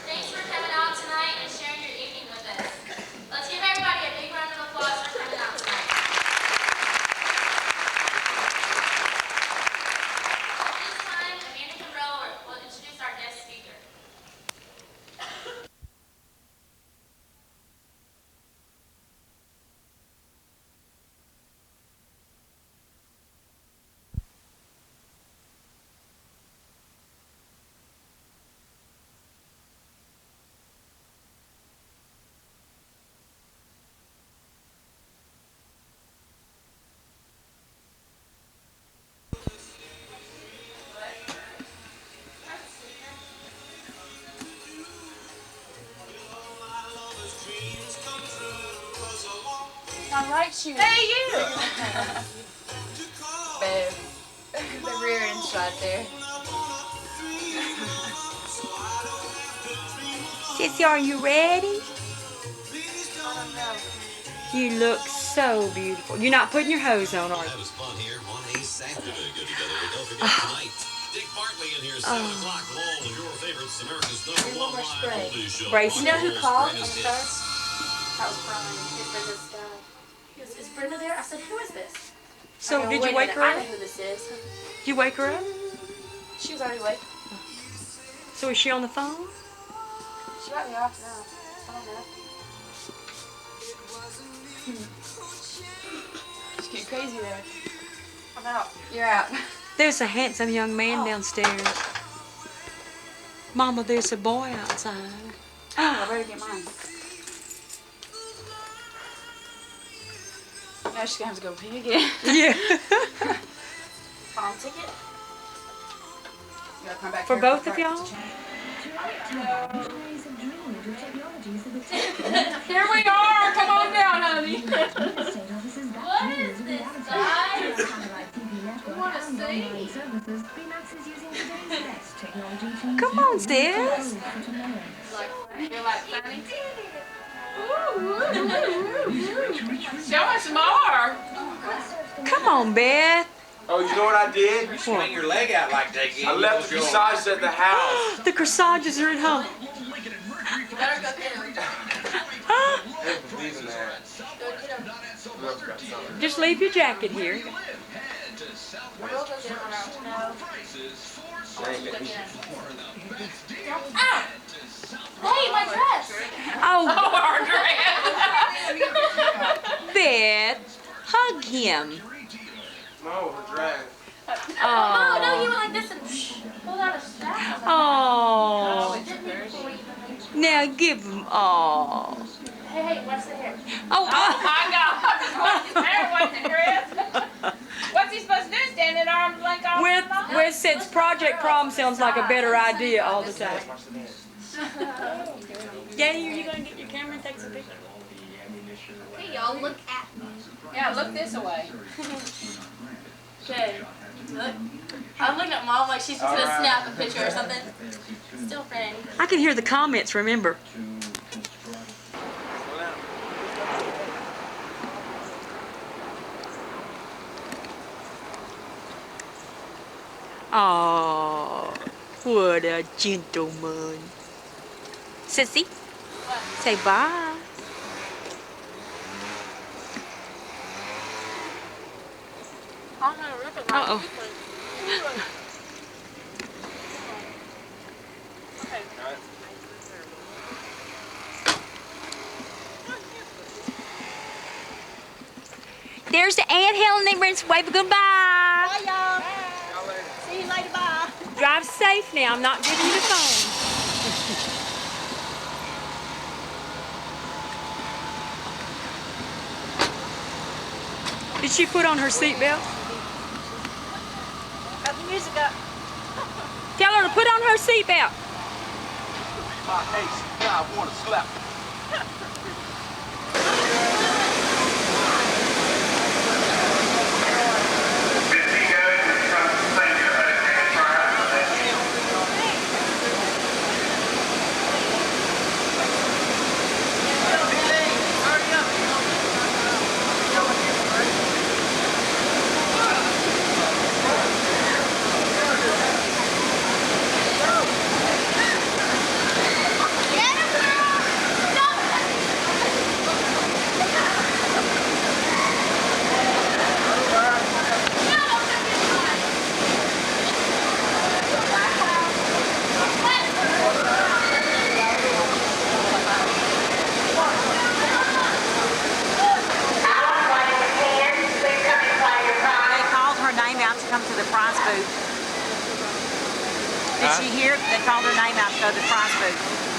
Thanks for coming out tonight and sharing your evening with us. Let's give everybody a big round of applause for coming out tonight. At this time, Amanda Cabral will introduce our guest speaker. All right, you. Hey, you! Babe, the rear end's right there. Sissy, are you ready? You look so beautiful. You're not putting your hose on, are you? That was fun here on a Saturday. Good together. Don't forget tonight. Dick Bartley in here, 7 o'clock. All of your favorites, America's #1 live oldies show. Brace. You know who called on the Greatest phone? hits. That was Brian. His Brenda's guy. He goes, is Brenda there? I said, who is this? So I go, did wait you a wake minute, her I up? know who this is. Did you wake her up? She was already awake. So is she on the phone? She got me off now. I don't know. She's getting crazy there. I'm out. You're out. There's a handsome young man downstairs. Mama, there's a boy outside. I better get mine. Now she's gonna have to go pee again. Yeah. Prom ticket? You gotta come back For here both of for y'all? Here we are! Come on down, honey! What is this, guys? We want to see. Come on, sis. Feel like funny? Show us more! Come on, Beth. Oh, you know what I did? You swing your leg out like that. I left the corsages at the house. The corsages are at home. You better go get them. I didn't believe in that. Go get them. Just leave your jacket here. We'll go get them on our own. Ow! Hey, my dress! Oh, our dress! Beth, hug him. No, her dress. Oh, no, you went like this and pulled out a strap. Oh. Now give him. Oh. Hey, watch the hair. Oh, my God! His hair wasn't dressed. What's he supposed to do? Stand at arm's length all the time? Where since Project Prom sounds like a better idea all the time. Daddy, are you going to get your camera and take some pictures? Hey, y'all, look at me. Yeah, look this way. Okay, look. I'm looking at Mom like she's just going to snap a picture or something. Still pretty. I can hear the comments, remember. Oh, what a gentleman. Sissy, say bye. Uh-oh. There's the Aunt Helen and Rinse. Wave a goodbye. Bye, y'all. See you later, bye. Drive safe now. I'm not giving you the phone. Did she put on her seatbelt? Got the music up. Tell her to put on her seatbelt. My ace, I want to slap. Did she hear? They called her name out to go to the prize booth.